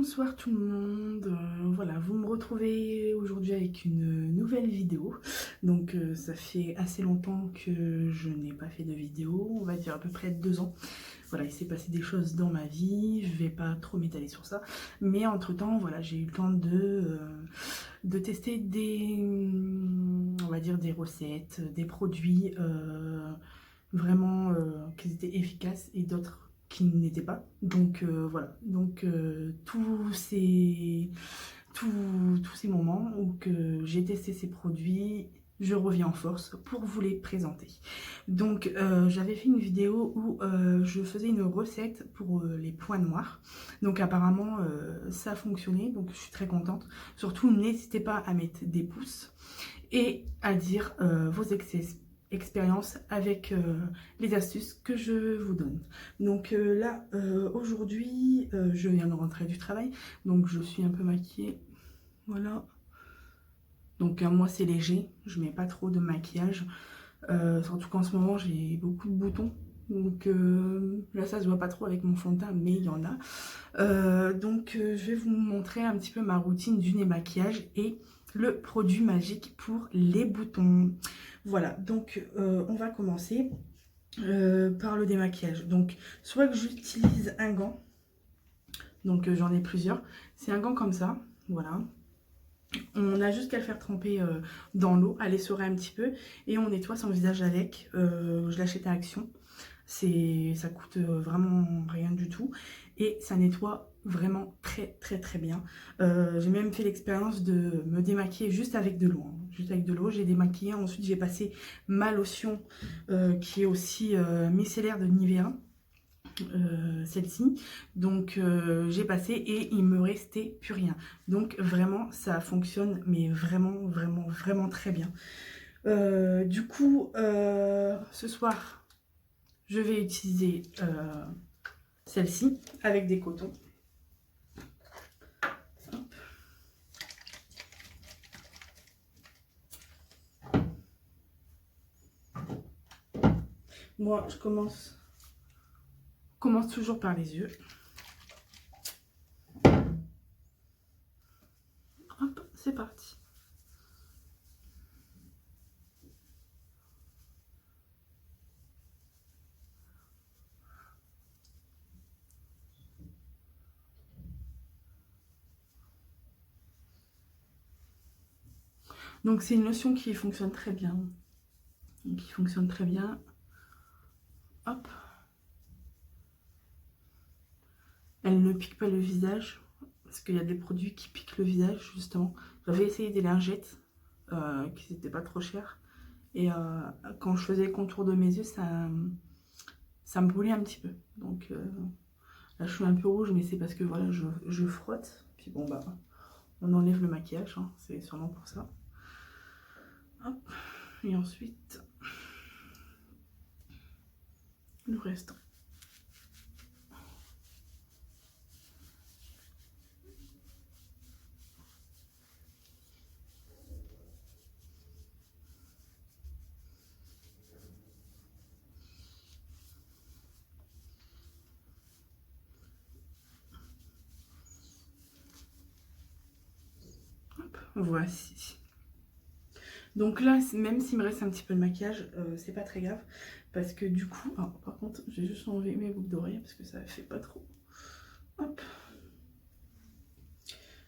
Bonsoir tout le monde, voilà, vous me retrouvez aujourd'hui avec une nouvelle vidéo. Donc ça fait assez longtemps que je n'ai pas fait de vidéo, on va dire à peu près 2 ans. Voilà, il s'est passé des choses dans ma vie, je vais pas trop m'étaler sur ça. Mais entre temps, voilà, j'ai eu le temps de tester des, on va dire des recettes, des produits vraiment qui étaient efficaces et d'autres qui n'étaient pas. Donc voilà, donc tous ces moments où que j'ai testé ces produits, je reviens en force pour vous les présenter. Donc j'avais fait une vidéo où je faisais une recette pour les points noirs. Donc apparemment ça a fonctionné, donc je suis très contente. Surtout n'hésitez pas à mettre des pouces et à dire vos expériences avec les astuces que je vous donne. Donc là aujourd'hui je viens de rentrer du travail, donc je suis un peu maquillée, voilà. Donc moi c'est léger, je mets pas trop de maquillage, surtout qu'en ce moment j'ai beaucoup de boutons. Donc là ça se voit pas trop avec mon fond de teint, mais il y en a. Donc je vais vous montrer un petit peu ma routine du démaquillage et le produit magique pour les boutons. Voilà, donc on va commencer par le démaquillage. Donc soit que j'utilise un gant, donc j'en ai plusieurs, c'est un gant comme ça, voilà. On a juste qu'à le faire tremper dans l'eau, à l'essorer un petit peu, et on nettoie son visage avec. Je l'achète à Action, ça coûte vraiment rien du tout, et ça nettoie vraiment très bien. J'ai même fait l'expérience de me démaquiller juste avec de l'eau, hein. Juste avec de l'eau, j'ai démaquillé, ensuite j'ai passé ma lotion qui est aussi micellaire de Nivea. Celle-ci, donc j'ai passé et il me restait plus rien, donc vraiment ça fonctionne, mais vraiment très bien. Du coup ce soir je vais utiliser celle-ci avec des cotons. Moi je commence toujours par les yeux. Hop, c'est parti. Donc c'est une lotion qui fonctionne très bien. Hop. Elle ne pique pas le visage, parce qu'il y a des produits qui piquent le visage, justement. J'avais essayé des lingettes, qui n'étaient pas trop chères. Et quand je faisais le contour de mes yeux, ça me brûlait un petit peu. Donc là, je suis un peu rouge, mais c'est parce que voilà, je frotte. Puis bon, bah, on enlève le maquillage, hein, c'est sûrement pour ça. Hop. Et ensuite, le restant. Hop, voici. Donc là, même s'il me reste un petit peu de maquillage, c'est pas très grave. Parce que du coup, par contre, j'ai juste enlevé mes boucles d'oreilles parce que ça fait pas trop. Hop.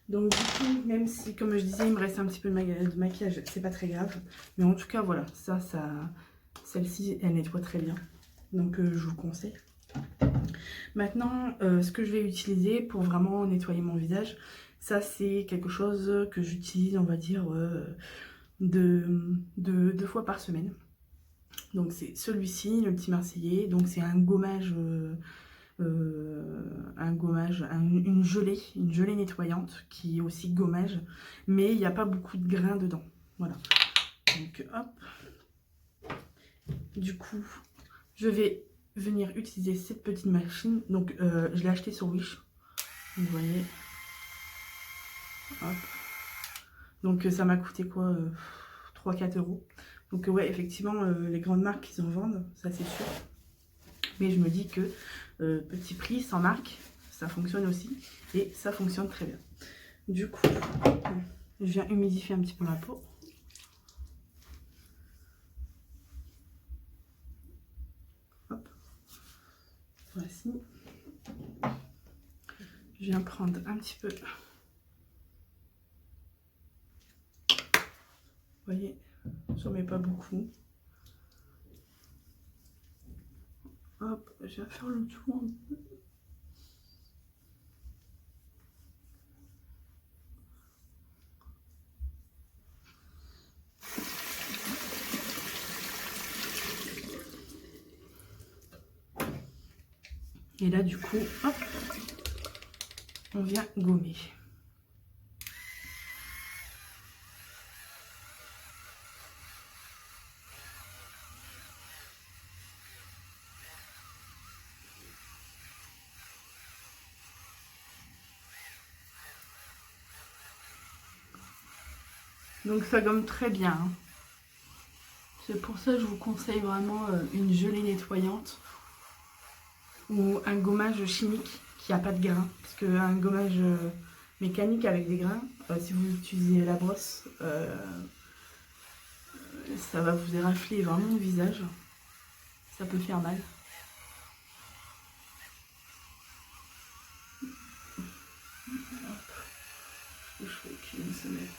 Donc du coup, même si, comme je disais, il me reste un petit peu de maquillage, c'est pas très grave. Mais en tout cas, voilà, celle-ci, elle nettoie très bien. Donc je vous conseille. Maintenant, ce que je vais utiliser pour vraiment nettoyer mon visage, ça c'est quelque chose que j'utilise, on va dire, deux fois par semaine. Donc c'est celui-ci, le petit Marseillais. Donc c'est un gommage, une gelée nettoyante qui est aussi gommage, mais il n'y a pas beaucoup de grains dedans. Voilà. Donc hop. Du coup, je vais venir utiliser cette petite machine. Donc je l'ai acheté sur Wish. Vous voyez. Hop. Donc ça m'a coûté quoi, 3-4 euros. Donc ouais, effectivement, les grandes marques, ils en vendent, ça c'est sûr. Mais je me dis que petit prix, sans marque, ça fonctionne aussi. Et ça fonctionne très bien. Du coup, je viens humidifier un petit peu ma peau. Hop. Voici. Je viens prendre un petit peu. Vous voyez, j'en mets pas beaucoup. Hop, je viens faire le tour un peu. Et là, du coup, hop, on vient gommer. Donc ça gomme très bien. Hein. C'est pour ça que je vous conseille vraiment une gelée nettoyante ou un gommage chimique qui n'a pas de grains. Parce qu'un gommage mécanique avec des grains, si vous utilisez la brosse, ça va vous érafler vraiment le visage. Ça peut faire mal. Hop. Les cheveux qui viennent se mettre.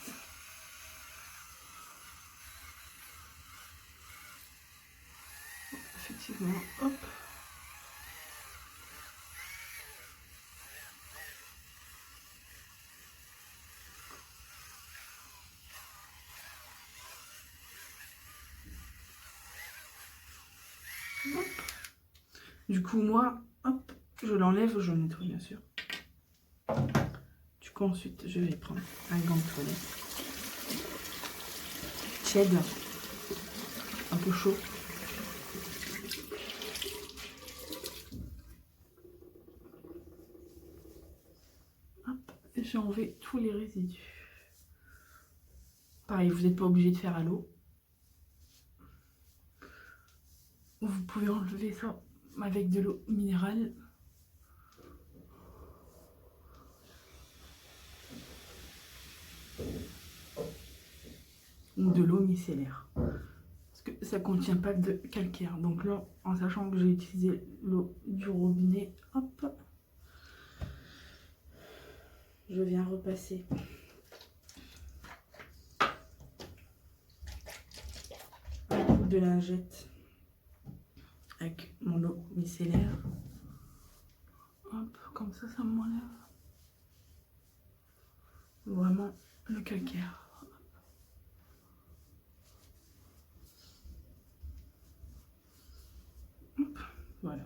Effectivement, hop. Hop. Du coup, moi, hop, je l'enlève, je le nettoie bien sûr. Du coup, ensuite, je vais prendre un gant de toilette. Tiède, un peu chaud. Hop, et j'ai enlevé tous les résidus. Pareil, vous n'êtes pas obligé de faire à l'eau. Vous pouvez enlever ça avec de l'eau minérale. Ou de l'eau micellaire. Parce que ça ne contient pas de calcaire. Donc là, en sachant que j'ai utilisé l'eau du robinet, hop, je viens repasser un coup de lingette avec mon eau micellaire. Hop, comme ça m'enlève vraiment le calcaire. Hop, voilà.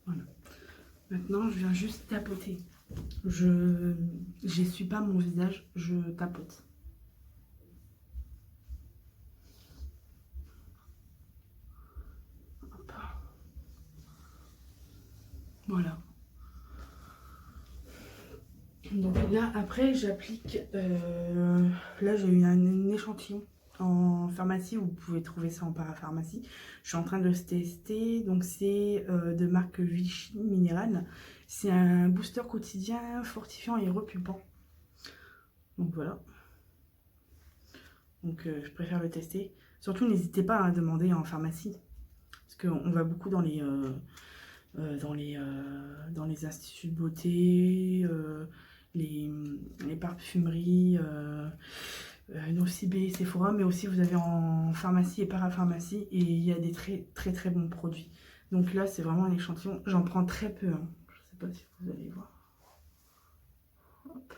Voilà. Maintenant, je viens juste tapoter. Je n'essuie pas mon visage, je tapote. Hop. Voilà. Donc là, après, j'applique... là, j'ai eu un échantillon en pharmacie. Vous pouvez trouver ça en parapharmacie. Je suis en train de le tester. Donc, c'est de marque Vichy Minéral. C'est un booster quotidien fortifiant et repulpant. Donc, voilà. Donc, je préfère le tester. Surtout, n'hésitez pas à demander en pharmacie. Parce qu'on va beaucoup dans les instituts de beauté, les parfumeries, Nocibé, Sephora, mais aussi vous avez en pharmacie et parapharmacie, et il y a des très bons produits. Donc là, c'est vraiment un échantillon. J'en prends très peu. Hein. Je ne sais pas si vous allez voir. Hop.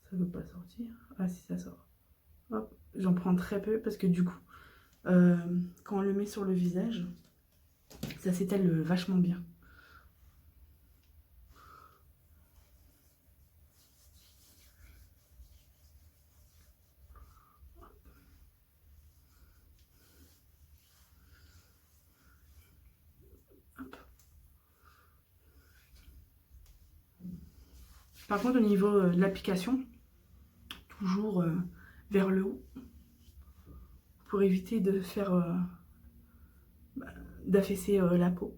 Ça ne veut pas sortir. Ah si, ça sort. Hop. J'en prends très peu parce que du coup, quand on le met sur le visage, ça s'étale vachement bien. Par contre, au niveau de l'application, toujours vers le haut, pour éviter de faire d'affaisser la peau.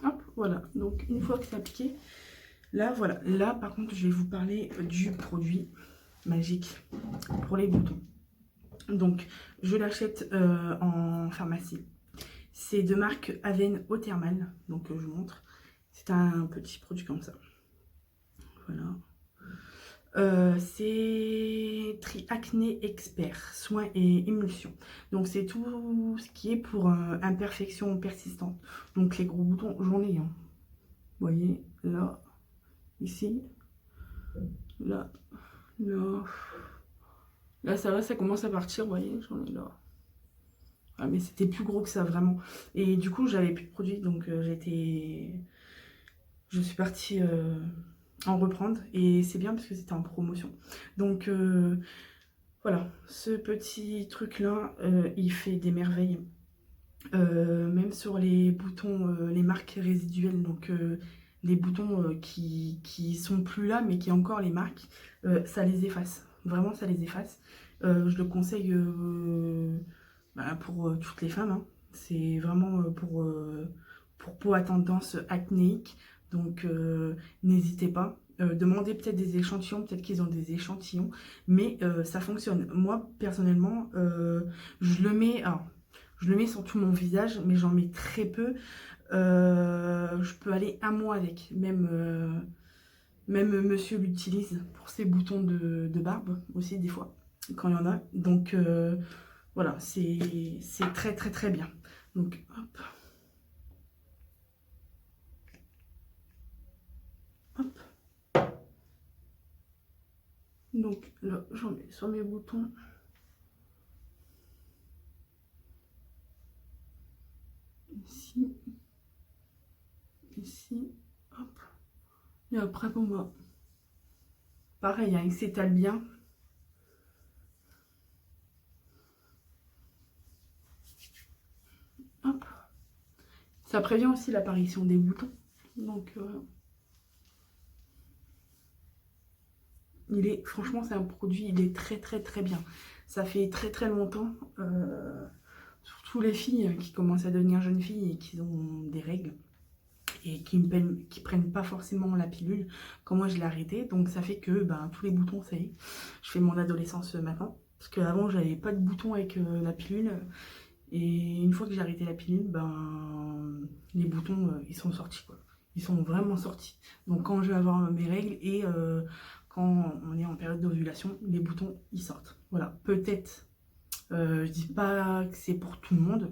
Hop, voilà. Donc une fois que c'est appliqué, là voilà. Là par contre, je vais vous parler du produit magique pour les boutons. Donc je l'achète en pharmacie. C'est de marque Aven Eau Thermale. Donc je vous montre. C'est un petit produit comme ça. Voilà. C'est Tri-Acné Expert, soins et émulsions. Donc c'est tout ce qui est pour imperfections persistantes. Donc les gros boutons, j'en ai un. Vous voyez, là, ici, là, là. Là, ça va, ça commence à partir, vous voyez, j'en ai là. Ah, mais c'était plus gros que ça, vraiment. Et du coup, j'avais plus de produits, donc je suis partie en reprendre. Et c'est bien parce que c'était en promotion. Donc, voilà, ce petit truc-là, il fait des merveilles. Même sur les boutons, les marques résiduelles, donc les boutons qui sont plus là, mais qui ont encore les marques, ça les efface. Vraiment, ça les efface. Je le conseille pour toutes les femmes, hein. C'est vraiment pour peau à tendance acnéique. Donc n'hésitez pas. Demandez peut-être des échantillons, peut-être qu'ils ont des échantillons, mais ça fonctionne. Moi, personnellement, je le mets, alors, je le mets sur tout mon visage, mais j'en mets très peu. Je peux aller un mois avec, même monsieur l'utilise pour ses boutons de barbe aussi des fois, quand il y en a. Donc voilà, c'est très très très bien. Donc hop. Hop. Donc là, j'en mets sur mes boutons. Ici. Ici. Hop. Et après, bon bah, pareil, hein, il s'étale bien. Hop. Ça prévient aussi l'apparition des boutons. Donc franchement, c'est un produit, il est très très très bien. Ça fait très très longtemps, surtout les filles qui commencent à devenir jeunes filles et qui ont des règles et qui prennent pas forcément la pilule, comme moi je l'ai arrêté. Donc ça fait que tous les boutons, ça y est, je fais mon adolescence maintenant. Parce qu'avant, j'avais pas de boutons avec la pilule. Et une fois que j'ai arrêté la pilule, les boutons, ils sont sortis, quoi. Ils sont vraiment sortis. Donc quand je vais avoir mes règles et quand on est en période d'ovulation, les boutons, ils sortent. Voilà, peut-être, je dis pas que c'est pour tout le monde,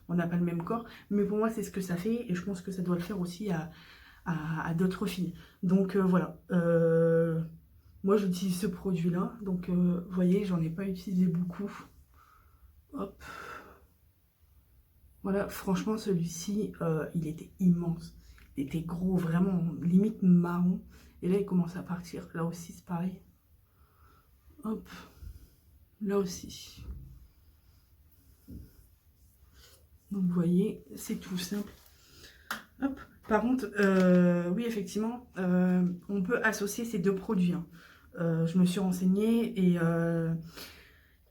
on n'a pas le même corps, mais pour moi, c'est ce que ça fait et je pense que ça doit le faire aussi à d'autres filles. Donc voilà, moi j'utilise ce produit-là, donc vous voyez, j'en ai pas utilisé beaucoup. Hop. Voilà, franchement, celui-ci, il était immense. Il était gros, vraiment, limite marron. Et là, il commence à partir. Là aussi, c'est pareil. Hop. Là aussi. Donc, vous voyez, c'est tout simple. Hop. Par contre, oui, effectivement, on peut associer ces deux produits, hein. Je me suis renseignée et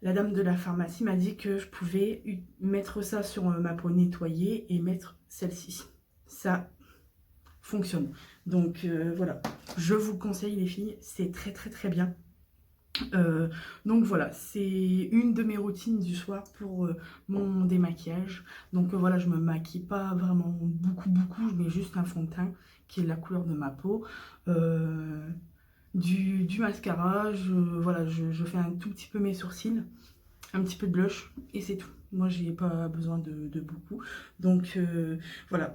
la dame de la pharmacie m'a dit que je pouvais mettre ça sur ma peau nettoyée et mettre celle-ci. Ça fonctionne. Donc voilà, je vous conseille les filles, c'est très très très bien. Donc voilà, c'est une de mes routines du soir pour mon démaquillage. Donc voilà, je me maquille pas vraiment beaucoup, je mets juste un fond de teint qui est la couleur de ma peau. Du mascara, voilà, je fais un tout petit peu mes sourcils, un petit peu de blush et c'est tout. Moi j'ai pas besoin de beaucoup. Donc voilà,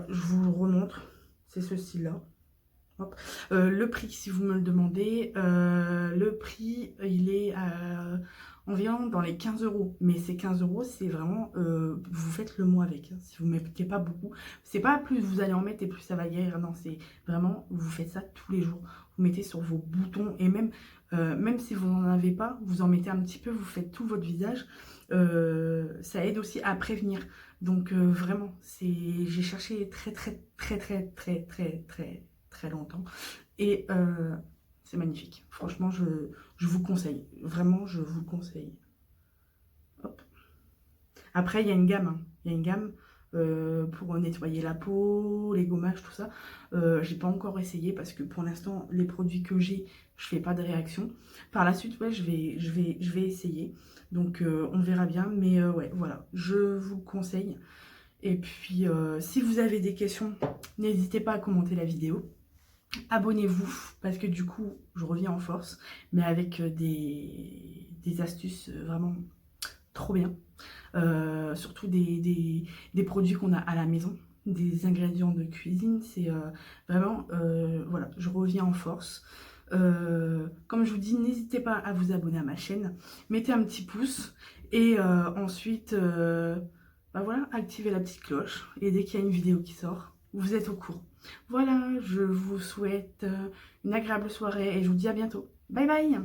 je vous remontre, c'est ce style là. Le prix, si vous me le demandez, le prix il est environ dans les 15 €. Mais ces 15 €, c'est vraiment, vous faites le mois avec, hein. Si vous ne mettez pas beaucoup, c'est pas plus vous allez en mettre et plus ça va guérir. Non, c'est vraiment, vous faites ça tous les jours. vous mettez sur vos boutons et même, même si vous n'en avez pas, vous en mettez un petit peu, vous faites tout votre visage. Ça aide aussi à prévenir. Donc vraiment, j'ai cherché très longtemps et c'est magnifique. Franchement, je vous conseille. Vraiment, je vous le conseille. Hop. Après, il y a une gamme. Hein. Il y a une gamme pour nettoyer la peau, les gommages, tout ça. J'ai pas encore essayé parce que pour l'instant, les produits que j'ai, je fais pas de réaction. Par la suite, ouais, je vais essayer. Donc, on verra bien. Mais ouais, voilà, je vous le conseille. Et puis, si vous avez des questions, n'hésitez pas à commenter la vidéo. Abonnez-vous parce que du coup, je reviens en force, mais avec des astuces vraiment trop bien. Surtout des produits qu'on a à la maison, des ingrédients de cuisine. C'est vraiment, voilà, je reviens en force. Comme je vous dis, n'hésitez pas à vous abonner à ma chaîne, mettez un petit pouce et ensuite, bah voilà, activez la petite cloche et dès qu'il y a une vidéo qui sort, vous êtes au courant. Voilà, je vous souhaite une agréable soirée et je vous dis à bientôt. Bye bye!